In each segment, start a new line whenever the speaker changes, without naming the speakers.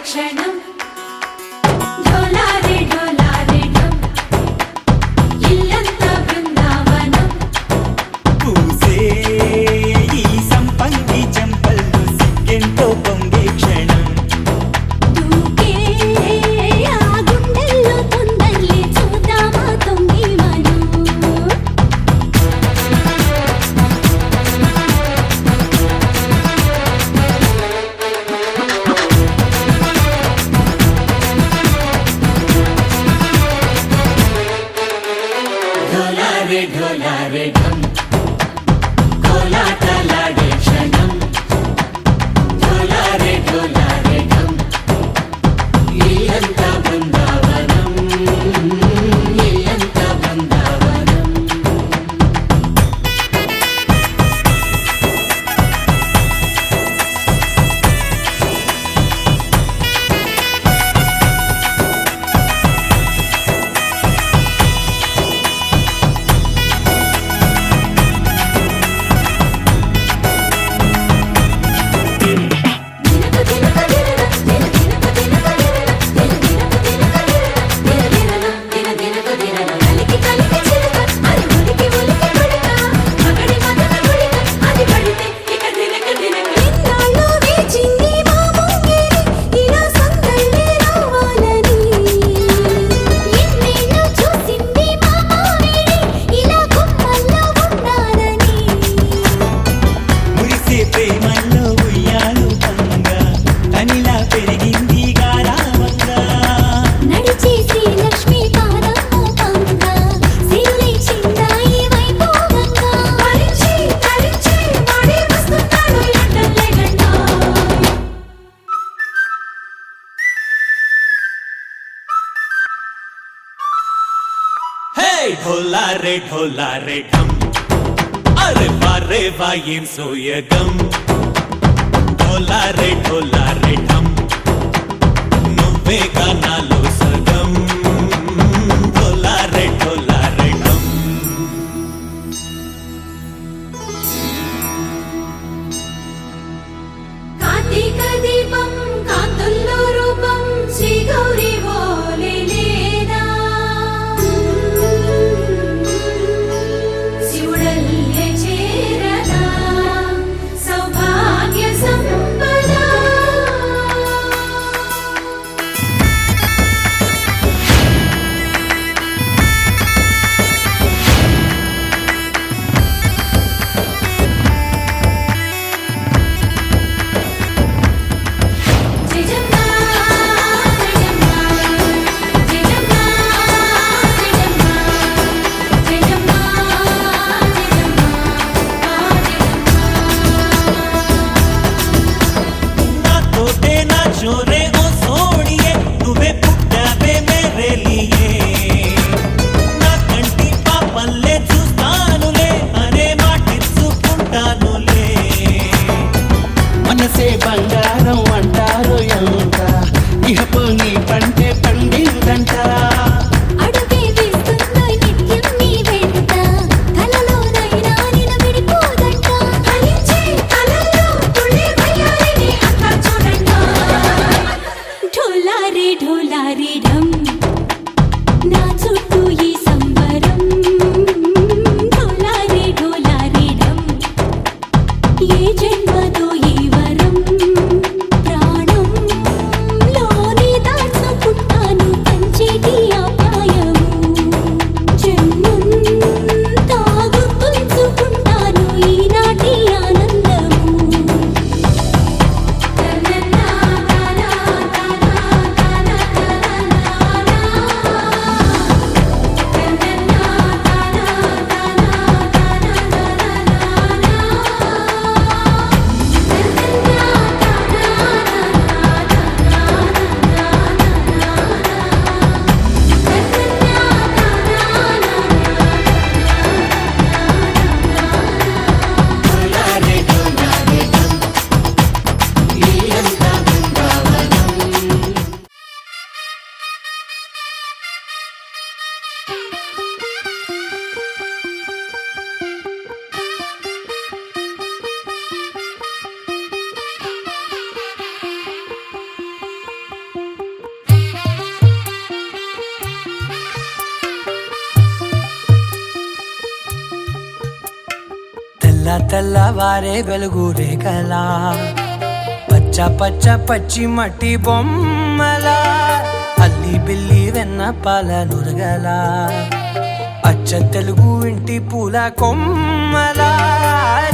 క్షణం ढोला रे ढम कोलाटलाडे क्षणं ढोला रे ढम इल्लंता बृंदावनं इल्लंता बृंदावनं ढोला रे ढम अरे वाह ఏం సోయగం ढोला रे ढम నువ్వేగా నాలో సగం ढोला रे ढम
కార్తీక దీపం కాంతుల్లో రూపం శ్రీ గౌరీ
తెల్లవారే వెలుగు రేఖలా పచ్చ పచ్చ పచ్చి మట్టి బొమ్మలా అల్లి బిల్లి వెన్న పాల నురగలా అచ్చ తెలుగు ఇంటి పూల కొమ్మలా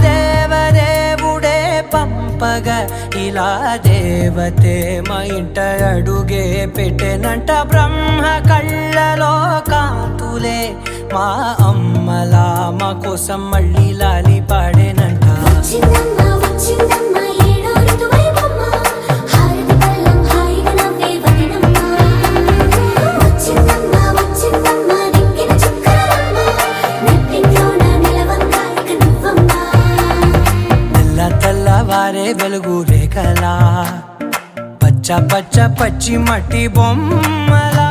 దేవదేవుడే పంపగా ఇలా దేవతే మా ఇంట అడుగే పెట్టెనంట బ్రహ్మ కళ్ళలో కాంతులే మా అమ్మలా మా కోసం మళ్ళీ లాలి పాడేనంట తెల్లవారే వెలుగు రేఖలా పచ్చ పచ్చ పచ్చి మట్టి బొమ్మలా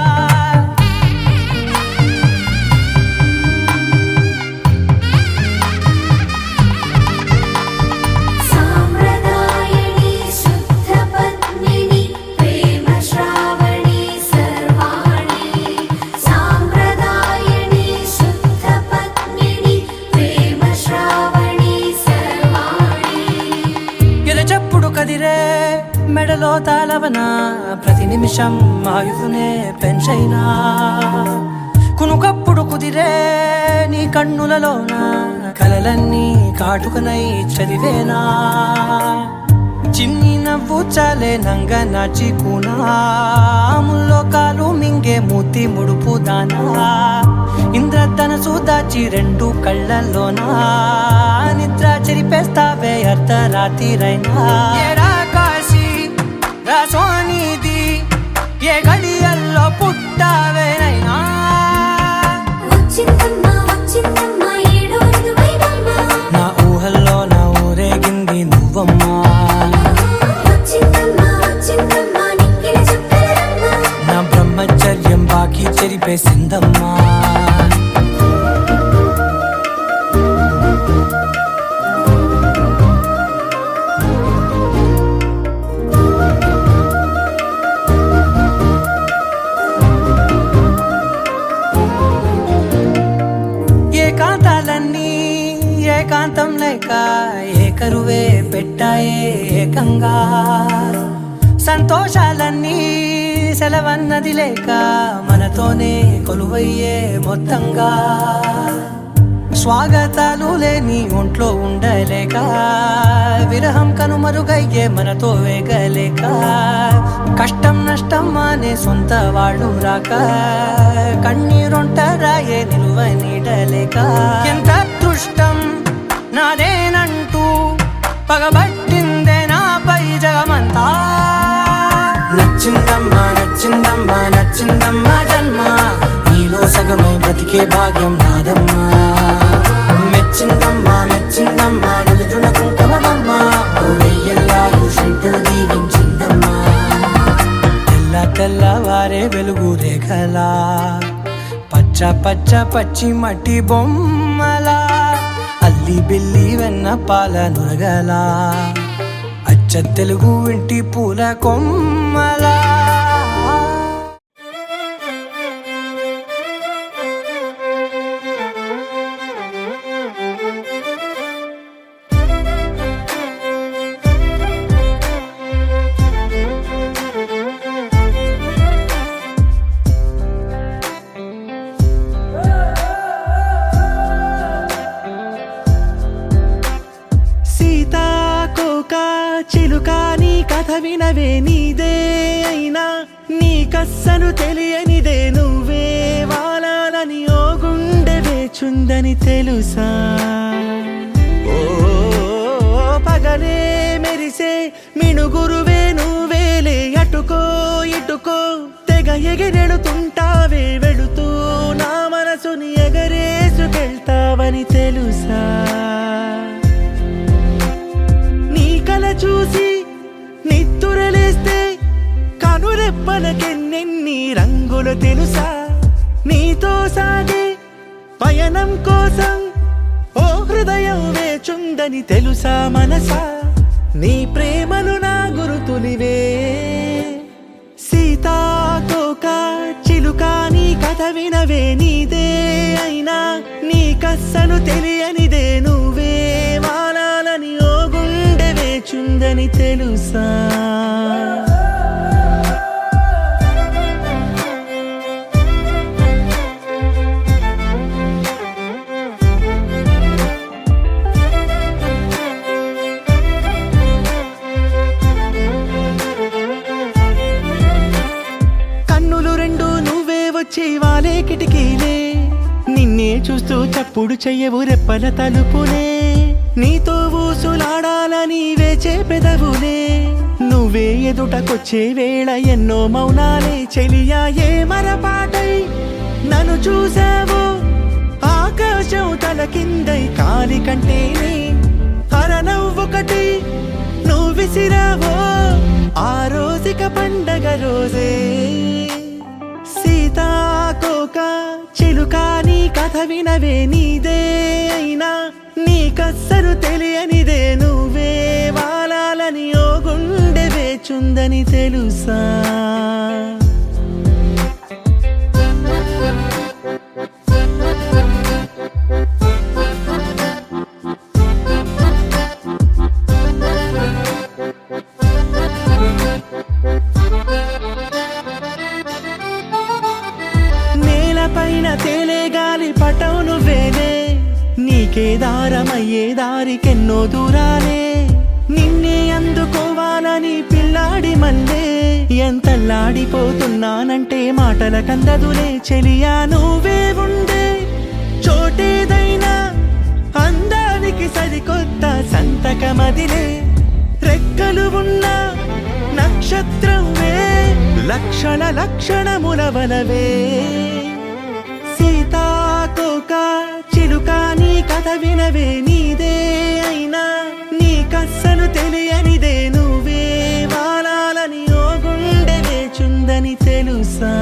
కదిరే మెడలో తాళవన ప్రతి నిమిషం ఆయుధునే పెంచైనా కునుకప్పుడు కుదిరే నీ కన్నులలోన కలలన్నీ కాటుకనై చదివేనా చిన్ని నవ్వు చాలే నంగ నాచి కూనాముల్లో కాలు మింగే మూతి ముడుపు దానా ఇంద్రధనసు దాచి రెండు కళ్ళల్లోనా నిద్ర చెరిపేస్తావే అర్ధరాత్రిరైనా కాశీ రాసోనిది ఏ గడియల్లో పుట్టావేనైనా నా ఊహల్లో నా ఊరేగింది నువ్వమ్మా నా బ్రహ్మచర్యం బాకీ చెరిపేసిందమ్మా ఏకాంతాలన్నీ ఏకాంతం లేక ఏకరువే పెట్టాయే ఏకంగా సంతోషాలన్నీ సెలవన్నది లేక మనతోనే కొలువయ్యే మొత్తంగా స్వాగతాలు లేని ఒంట్లో ఉండలేక విరహం కనుమరుగయ్యే మనతో వేగలేక కష్టం నష్టం అనే సొంత వాళ్ళు రాక కన్నీరొంటరాయే నిలువ నీడలేక ఎంత అదృష్టం నాదేనంటూ పగబట్టిందే నాపై జగమంతా నచ్చిందమ్మా నచ్చిందమ్మా నచ్చిందమ్మా జన్మ నీలో సగమై బ్రతికే భాగ్యం నాదమ్మా మెచ్చిందమ్మా మెచ్చిందమ్మా నిలుదున కుంకుమమ్మా వెయ్యల్లాలు శంకరు దీవించిందమ్మా తెల్లవారే వెలుగు రేఖలా పచ్చ పచ్చ పచ్చి మట్టి బొమ్మలా అల్లి బిల్లి వెన్న పాల నురగలా అచ్చ తెలుగు ఇంటి పూల కొమ్మలా
చిలుకా నీ కథ వినవే నీదే అయినా నీకస్సలు తెలియనిదే నువ్వే వాలాలని ఓ గుండె వేచుందని తెలుసా ఓ పగలే మెరిసే మిణుగురువే నువ్వేలే అటుకో ఇటుకో తెగ ఎగిరెడుతుంటావే వెళుతూ నా మనసుని ఎగరేసుకెళ్తావని తెలుసా చూసి నిత్తురలేస్తే కనురెప్పలకెన్నెన్ని రంగులు తెలుసా నీతో సాగే పయనం కోసం ఓ హృదయం వేచుందని తెలుసా మనసా నీ ప్రేమలు నా గురుతులివే సీతాకోక చిలుక నీ కథ వినవే నీదే అయినా నీకస్సలు తెలియనిదే నువ్వే వేచుందని తెలుసా. కన్నులు రెండు నువ్వే వచ్చి వాలే కిటికీలే, నిన్నే చూస్తూ చప్పుడు చెయ్యవు రెప్పల తలుపులే, నీతో ఊసులాడాలని వేచే పెదవులే, నువ్వే ఎదుటకొచ్చే వేళ ఎన్నో మౌనాలే. చెలియా ఏ మరపాటై నన్ను చూసావు, ఆకాశం తల కిందై కాలి కంటేనే అరనవ్వొకటి నువ్వు విసిరావో, ఆ రోజుక పండగ రోజే. సీతాకోక చిలుక నీ కథ వినవే, నీదే అయినా నీకస్సలు తెలియనిదే, నువ్వే వాలాలని ఓ గుండె వేచుందని తెలుసా. నేలపైన తేలే గాలి పటం నువ్వేలే, నీకే దారమయ్యే దారికెన్నో దూరాలే, నిన్నే అందుకోవాలని పిల్లాడి మల్లే, ఎంతల్లాడిపోతున్నానంటే మాటల కందదులే. చెలియా నువ్వే ఉండే చోటేదైనా అందానికి సరికొత్త సంతకమదిలే, రెక్కలు ఉన్న నక్షత్రమే లక్షణ లక్షణముల వలవే. సీతాకోక చిలుక నీ కథ వినవే, నీదే అయినా నీకస్సలు తెలియనిదే, నువ్వే వాలాలని ఓ గుండె వేచుందని తెలుసా.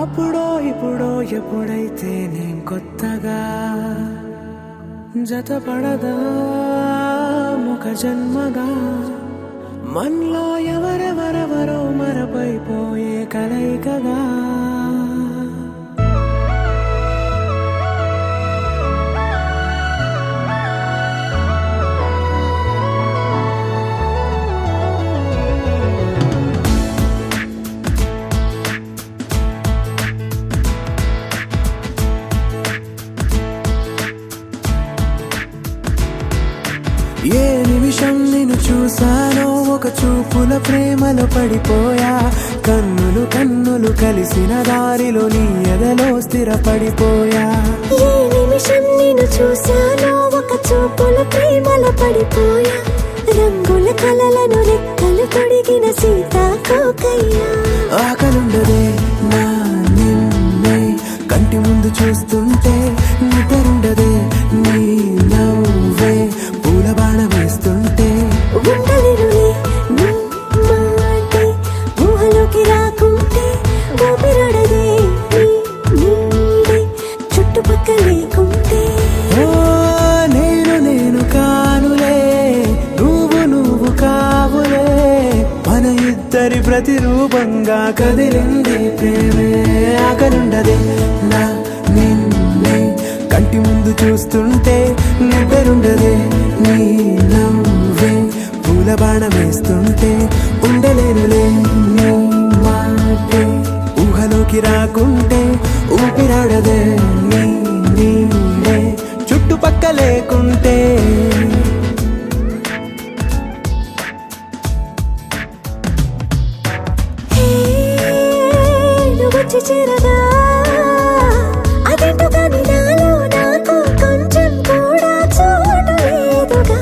అప్పుడో ఇప్పుడో ఎప్పుడైతే నేను కొత్తగా జతపడదా ముఖ జన్మగా మనలో ఎవరెవరెవరో మరపైపోయే కలయికగా ఏ నిమిషం నిన్ను చూసానో ఒక చూపుల ప్రేమలో పడిపోయా కన్నులు కన్నులు కలిసిన దారిలో నీ ఎదలో స్థిరపడిపోయా
ఏ నిమిషం నిన్ను చూశానో ఒక చూపుల ప్రేమలో పడిపోయా రంగుల కలలను రెక్కలు తొడిగిన సీతాకోకయ్యా
ఆకలుండదే నా నిన్నే కంటి ముందు చూస్తుంటే నిద్రుండదే నీ నవ్వే పూల బాణ వేస్తుంటే
ఉండలేనులే నీ మాటే ఊహలోకి రాకుంటే ఊపిరాడదే నీ నీడే చుట్టుపక్కల లేకుంటే
ఓ నేను కానులే నువ్వు కావులే మన ఇద్దరి ప్రతిరూపంగా కదిలింది ప్రేమే ఆకలుండదే నా నిన్నే కంటి ముందు చూస్తుంటే నిద్రుండదే నీ నవ్వే పూల బాణ వేస్తుంటే ఉండలేనులే నీ మాటే ఊహలోకి రాకుంటే ఊపిరాడదే నీ నీడే చుట్టుపక్క లేకుంటే
నువ్వు వచ్చి చేరగా అదేంటో కానీ నాలో నాకు కొంచెం కూడా చోటు లేదుగా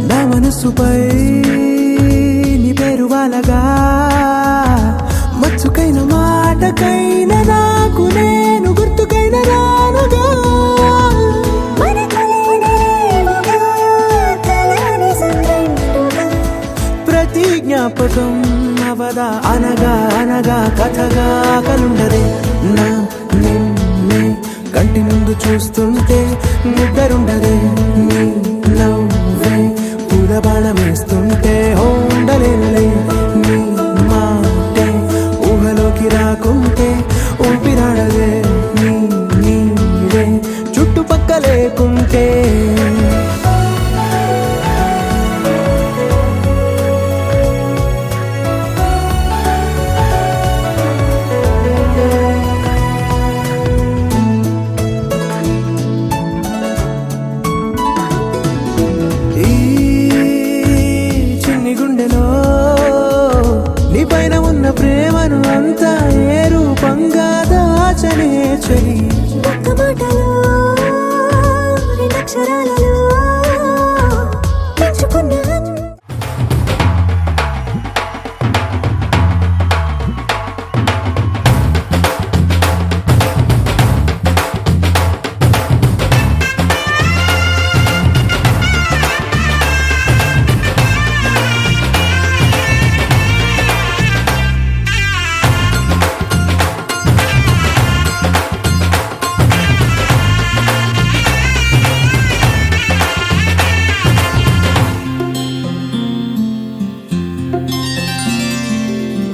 నా మనసుపై నీ పేరు వాలగా మచ్చుకైన మాటకైన నాకు నేను గుర్తుకైన రానుగా
మనకులేనిలేవుగా కలని సంరెండుగా
ప్రతి జ్ఞాపకం అవదా అనగా అనగా కథగా కలుండదే నా నిన్నే కంటి ముందు చూస్తుంటే నిద్రుండదే నీ నవ్వే పూల బాణ వేస్తుంటే ఉండలేనులే నీ మాటే ఊహలోకి రాకుంటే ఊపిరాడదే నీ నీడే చుట్టుపక్క లేకుంటే ఈ చిన్ని గుండెలో నీ పైన ఉన్న ప్రేమను అంతా ఏ రూపంగా దాచనే చెలి
ఒక్క మాటలో రెండక్షరాలలో పెంచుకున్న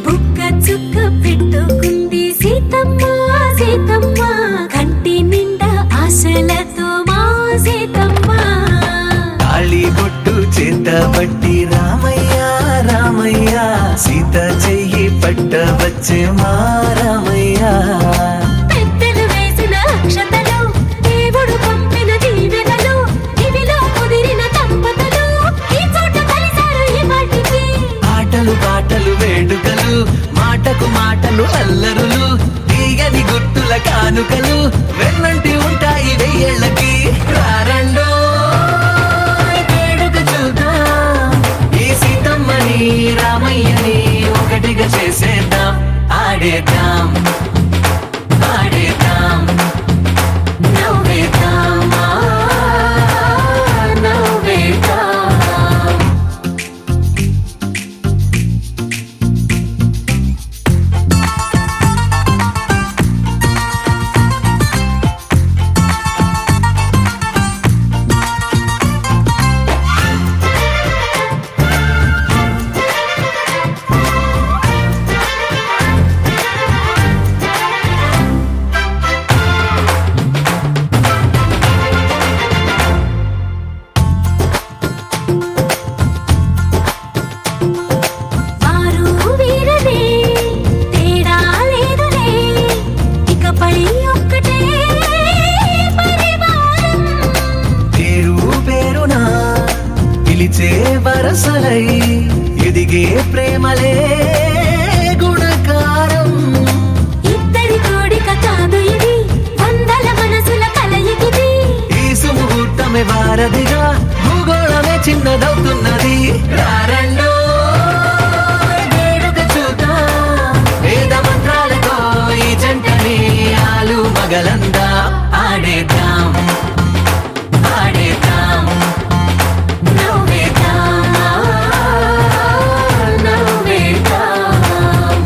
బుక్క చుక్క పెట్టుకుంది సీతమ్మ సీతమ్మ కంటి నిండా ఆశలతో మా సీతమ్మ
తాళి బొట్టు చేత పట్టి రామయ్య రామయ్య సీత చెయ్యి పట్ట వచ్చే మా రామయ్య
పెద్దలు వేసిన అక్షతలు దేవుడు పంపిన దీవెనలు ఇవిలో కుదిరిన దంపతులు ఈ చోట కలిసారు ఈ వాటికి
ఆటలు పాటలు వేడుకలు మాటకు మాటలు అల్లరులు తీయని గుర్తుల కానుకలు వెన్నంటి ఉంటాయి వెయ్యేళ్ళకి రారండో వేడుక చూద్దాం ఈ సీతమ్మని రామయ్యని ఒకటిగా చేసేద్దాం ఆడేద్దాం పిలిచే వరసలై ఎదిగే ప్రేమలే గుణకారం.
ఇద్దరి కోడిక కాదు ఇది, వందల మనసుల కలయికిది.
ఈ సుముహూర్తమే వారధిగా భూగోళమే చిన్నదవుతున్నది. రారండో వేడుక చూద్దాం, వేద మంత్రాలతో ఈ జంటని ఆలు మగలందా ఆడేద్దాం ఆడేద్దాం.
నవ్వేద్దాం, నవ్వేద్దాం.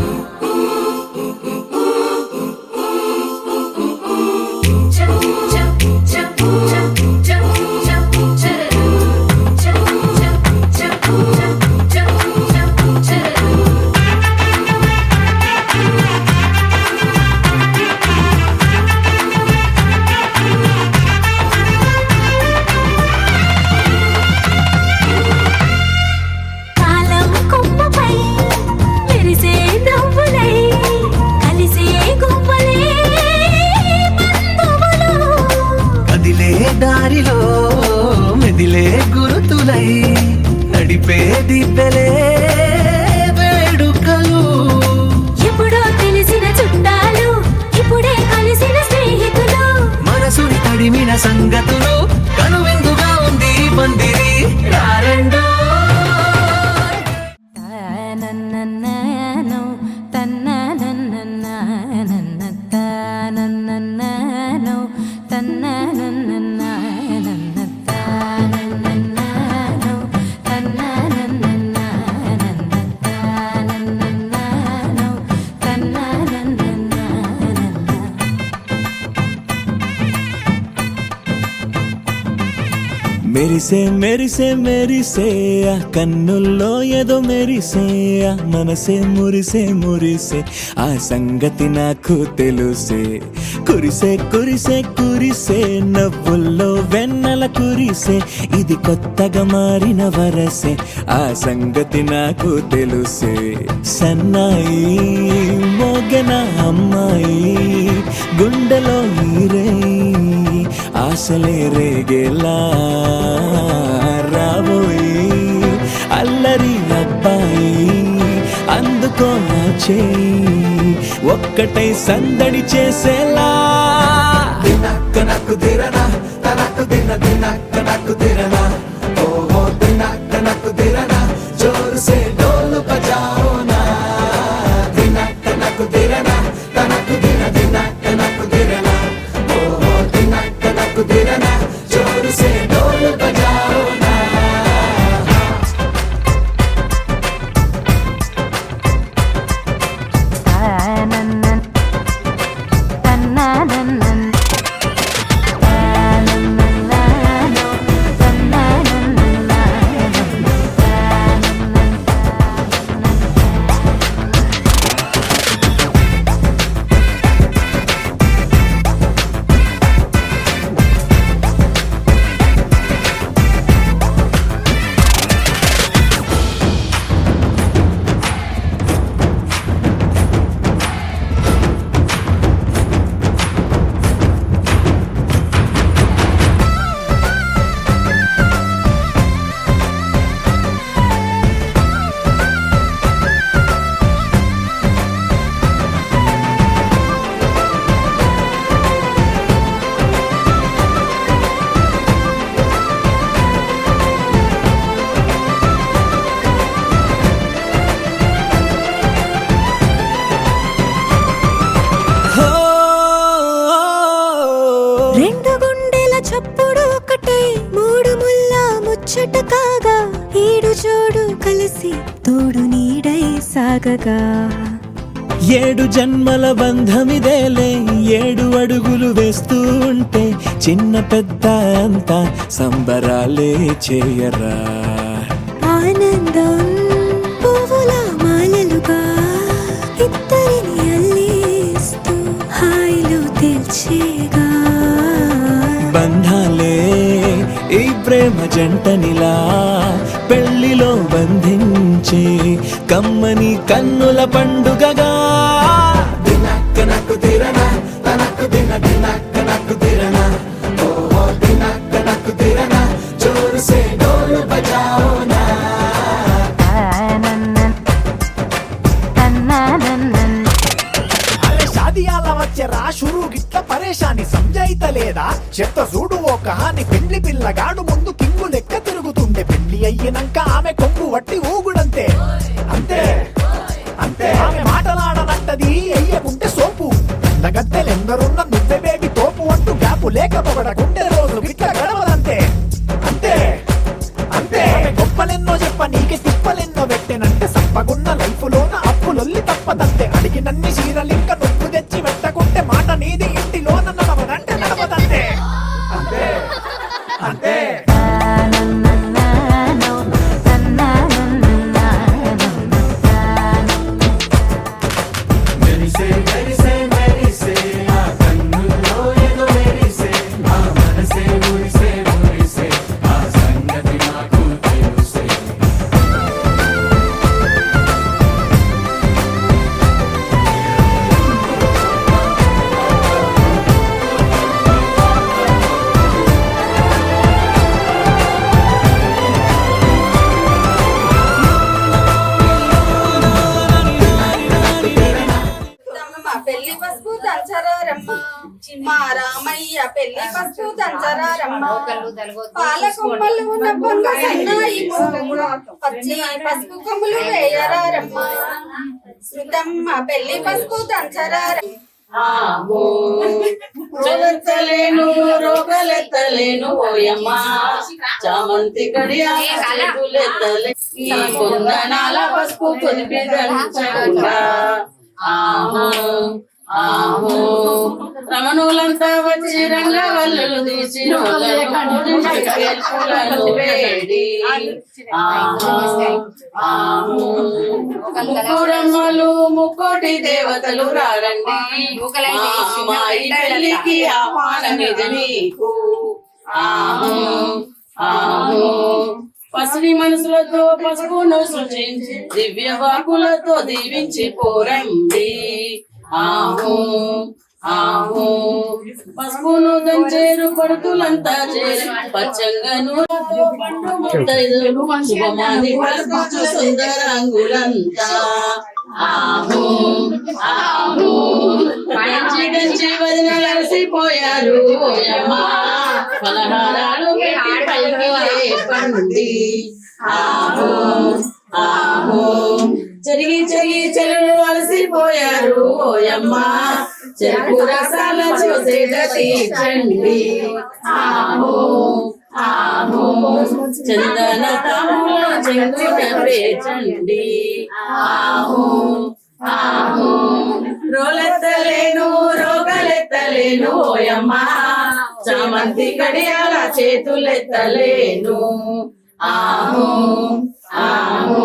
చప్ చప్ చప్ చప్ చప్ చప్ చప్ చప్ చప్ చప్ చప్ చప్. కాలం కొమ్మపై మెరిసే నవ్వులై కలిసే గువ్వలే బంధువులు.
కదిలే దారిలో మెదిలే గురుతులై నడిపే దిబ్బెలే వేడుకలు.
ఎప్పుడో తెలిసిన చుట్టాలు, ఇప్పుడే కలిసిన స్నేహితులు.
మనసుని తడిమిన సంగతులు కనువిందుగా ఉంది ఈ పందిరి. రారండో
తనననననో, తననననననననననననో, తననననననననననననో, తనననననననననననో, తనననననననననననో.
మెరిసే మెరిసే మెరిసే ఆ కన్నుల్లో ఏదో మెరిసే ఆ మనసే మురిసే మురిసే ఆ సంగతి నాకు తెలుసే. కురిసే కురిసే కురిసే నవ్వుల్లో వెన్నెల కురిసే, ఇది కొత్తగా మారిన వరసే ఆ సంగతి నాకు తెలుసే. సన్నాయి మోగన అమ్మాయి గుండెలో ఈరే ఆశలే రేగేలా రాబోయి అల్లరి అబ్బాయి అందుకో నా చేయి ఒక్కటై సందడి చేసేలా. దినక్క నక్కు దిరనా తనకు దిన దినక్క నక్కు దిరనా ఓహో దినక్క నక్కు దిరనా జోరు సే డోలు బజాओ నా. దినక్క నక్కు దిరనా తనకు దిన దినక్క నక్కు దిరనా ఓహో దినక్క నక్కు దిరనా జోరు సే డోలు బజాओ నా.
రెండు గుండెల చప్పుడు ఒకటే, మూడు ముల్ల ముచ్చట కాగా, ఈడు జోడు కలిసి తోడు నీడై సాగగా.
ఏడు జన్మల బంధమిదేలే ఏడు అడుగులు వేస్తూ ఉంటే చిన్న పెద్ద అంతా సంబరాలే చేయరా.
ఆనందం పువ్వుల మాలలుగా ఇద్దరిని అల్లేస్తూ హాయిలో తెల్చేగా.
బంధాలే ఈ ప్రేమ జంటనిలా పెళ్లిలో బంధించి కమ్మని కన్నుల పండుగగా. దినక్క నక్కు దిరనా తనకు దిన దినక్క నక్కు దిరనా ఓహో దినక్క నక్కు దిరనా జోరు సే డోలు బజాओ
పిల్లగాడు ముందు కింగు లెక్క తిరుగుతుండే పెళ్లి అయ్యినాక ఆమె కొంగు వట్టి ఊగుడంతే అంతే అంతే ఆమె మాటలాడనంటది అయ్యకుంటే సోపు గద్దెలెందరున్న నువ్వే బేబీ తోపు అంటూ గ్యాపు లేకపోవడకుంటే రోజు గిట్ల గడవదంతే అంతే అంతే ఆమె గొప్పలెన్నో చెప్ప నీకే తిప్పలెన్నో పెట్టెనంటే సప్పగున్న లైఫ్ లోన అప్పులొల్లి తప్పదంతే అడిగినన్ని చీరలింక నువ్వు తెచ్చి పెట్టకుంటే మాట నీది ఇంటిలోన నడవదంటే నడవదంతే అంతే అంతే
పెళ్లి పసుపు దంచరారమ్మ మా రామయ్య పెళ్లి పసుపు దంచరారమ్మ పాల కొమ్మలు నవ్వంగా సన్నాయి పచ్చి పసుపు కొమ్ములు వేయరారమ్మ శృతమ్మ పెళ్లి పసుపు దంచరారమ్మ
రోగలెత్తలేను రోగలెత్తలేను ఓయమ్మా చామంతి కడియాలెత్తలే ఈ కొందనాల పసుపు కొలిపి దంచకుండా ఆహో ఆహో రమణులంతా వచ్చి రంగవల్లులు తీసి వేడి ఆహో ఆహో ముక్కురమ్మలు ముక్కోటి దేవతలు రారండి మా ఈ పెళ్లికి ఆహ్వానమిది నీకు ఆహో ఆహో పసిడి మనసులతో పసుపును సృజించి దివ్య వాకులతో దీవించి పోరండి ఆహో ఆహో పసుపును దంచేరు పడుతులంతా చేరి పచ్చంగా నూనెతో పండు ముత్తైదులు శుభమాని పలుకుచు సుందరంగులంతా ఆహో ఆహో గంచి గంచి వదినలు అలసిపోయారు ఓయమ్మా పలహారాలు పెట్టి పైకి లేపండి ఆహో ఆహో చెరిగి చెరిగి చెరువు అలసిపోయారు ఓయమ్మా చెరుకు రసాల చూసేట తీర్చండి ఆహో ఆహో చందన తాముల చెంగున పేచండి ఆహో ఆహో రోలెత్తలేను రోగలెత్తలేను ఓయమ్మా చామంతి కడియాల చేతులెత్తలేను ఆహో ఆహో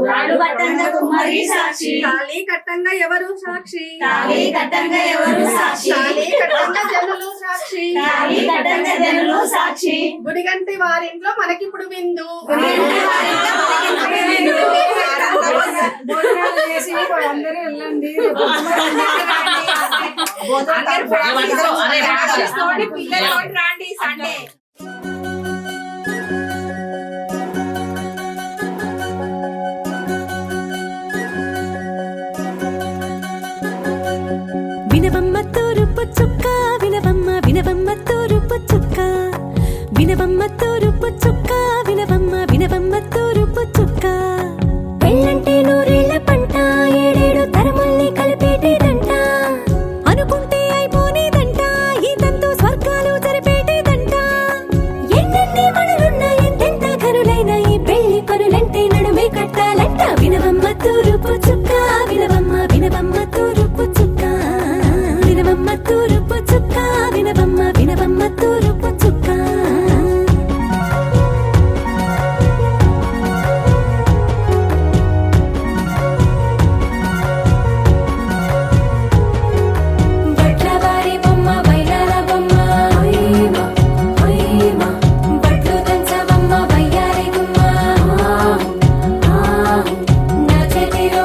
రాడు కట్టంగా కుమారి సాక్షి తాళి కట్టంగా ఎవరు సాక్షి తాళి కట్టంగా ఎవరు సాక్షి తాళి కట్టంగా జనులు సాక్షి తాళి కట్టంగా జనులు సాక్షి గుడిగంటి వారింట్లో మనకిప్పుడు విందు భోజనాలు చేసి అందరూ వెళ్ళండి పిల్లలు రాండి సండే
వినవమ్మ తూరుపు చుక్క వినవమ్మ వినవమ్మ తూరుపు చుక్క వినవమ్మ తూరుపు చుక్క వినవమ్మ వినవమ్మ తూరుపు చుక్క పెళ్ళంటే నూరేళ్ల పంట ఏడేడు తరముల్ని కలిపేటేదంట అనుకుంటే అయిపోనేదంట ఈ తంతు స్వర్గాలు జరిపేటేదంట ఎన్నెన్ని మనులున్నా ఎంతెంత కనులైన ఈ పెళ్లి పనులంటే నడుమే కట్టాలంట వినవమ్మ తూరుపు చుక్క వినవమ్మ వినవమ్మ తూరుపు చుక్క వినవమ్మ తూరుపు చుక్క వినవమ్మ వినవమ్మ తూరుపు చుక్క బట్లవారి బొమ్మ వైరాల బొమ్మ ఓయమా ఓయమా బట్లు దంచవమ్మ వయ్యారి గుమ్మ నా చేతిలో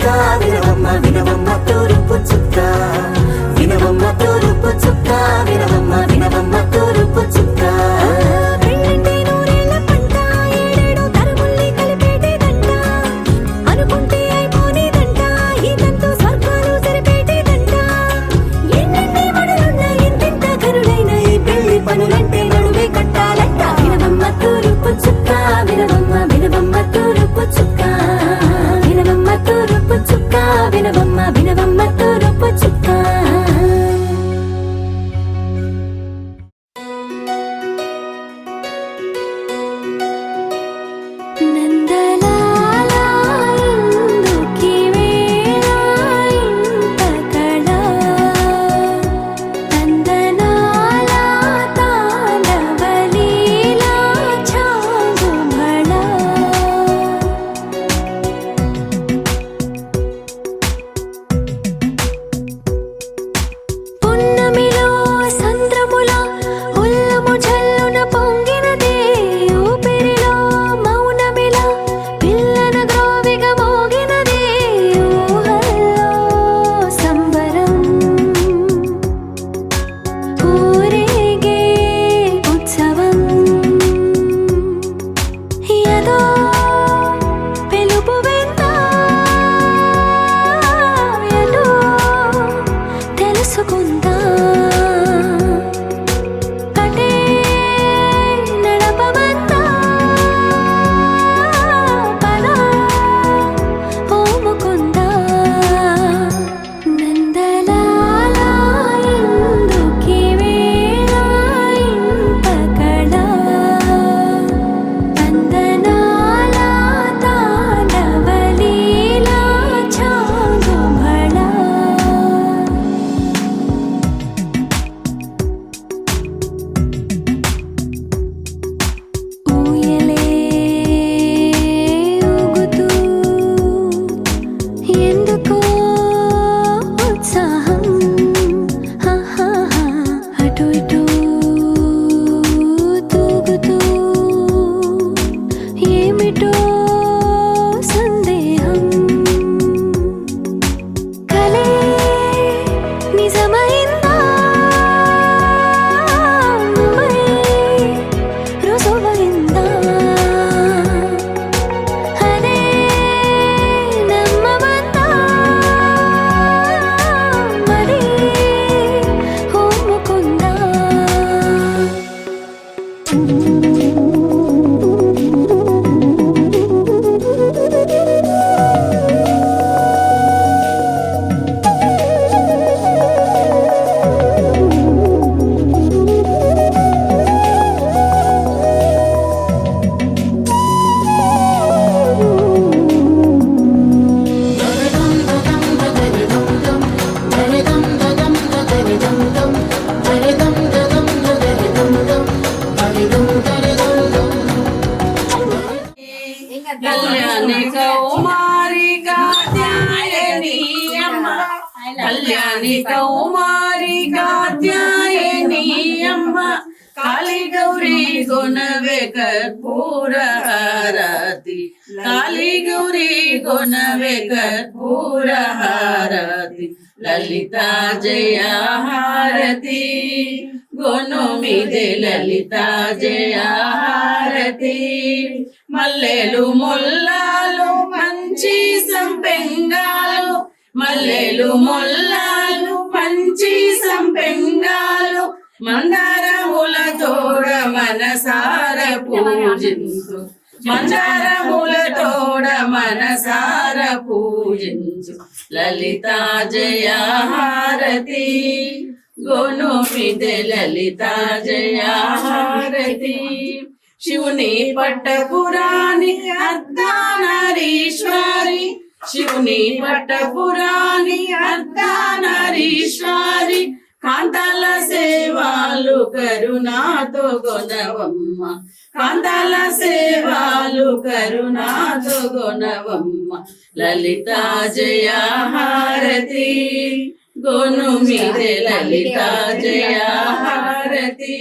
చుక్క వినవమ్మ వినవమ్మ తూర్పు చుక్క వినవమ్మ తూర్పు చుక్క వినవమ్మ వినవమ్మ తూర్పు చుక్క
పెళ్ళంటే నూరేళ్ల పంట ఏడేడు తరముల్ని కలిపేటేదంట అనుకుంటే అయిపోనేదంట ఇదంతా స్వర్గాలు సరిపేటేదంట ఎన్నెన్ని మడులున్న ఎంతెంత కరుడైన ఈ పెళ్లి పనులంటే నడువే కట్టాలంట వినవమ్మ తూర్పు చుక్క వినవమ్మ వినవమ్మ తూర్పు చుక్క వినవమ్మ తూర్పు చుక్క వినవమ్మ వినవమ్మ తూర్పు చుక్క నందలాల ఇందుకి వేళ ఇంత కళ నందనాల తాండవలీల చాంగుమళ పున్నమిలో సంద్రముల ఉల్లము జల్లున పొంగినదే ఊపిరిలో మౌనమిల పిల్లన గ్రోవిగ మోగినదే ఊహల్లో సంబరం ఊరేగే ఉత్సవం యదో పిలుపు విందా ఎటో తెలుసుకుందా కటే నడపమందా పద ఓముకుందా నందలాల ఇందుకి వేళ ఇంత కళ నందనాల తాండవలీల చాంగుమళ ఊయలే ఊగుతూ ఎందుకో ఉత్సాహం అటు ఇటు తూగుతూ ఏమిటో సందేహం కలే నిజమైందా నువ్వై రుజువైందా అదే నమ్మవద్దా మరి ఒప్పుకుందా
కళ్యాణి కౌమారి కాత్యాయని అమ్మ కళ్యాణి కౌమారి కాత్యాయని అమ్మ కాళీ గౌరీ గుణవే కర్పూర హారతి కాళీ గౌరీ గుణవే కర్పూర హారతి లలిత జయ హారతి గును మీదే లలిత జయ హారతి మల్లెలు ముల్లాలు మంచి సంపెంగాలు మల్లెలు ముల్లాలు మంచి సంపెంగాలు మందారముల తోడ మనసార పూజించు మందారముల తోడ మనసార పూజించు లలిత జయ హారతి గోను మిదే లలిత జయ హారతి శివుని పట్టపురాణి అర్ధనారీశ్వరి శివుని పట్టపురాణి అర్ధనారీశ్వరి కాంతాల సేవాలు కరుణాతో గొనవమ్మ కాంతాల సేవాలు కరుణాతో గొనవమ్మ లలిత జయ హారతి గోను మీదే లలిత జయ హారతి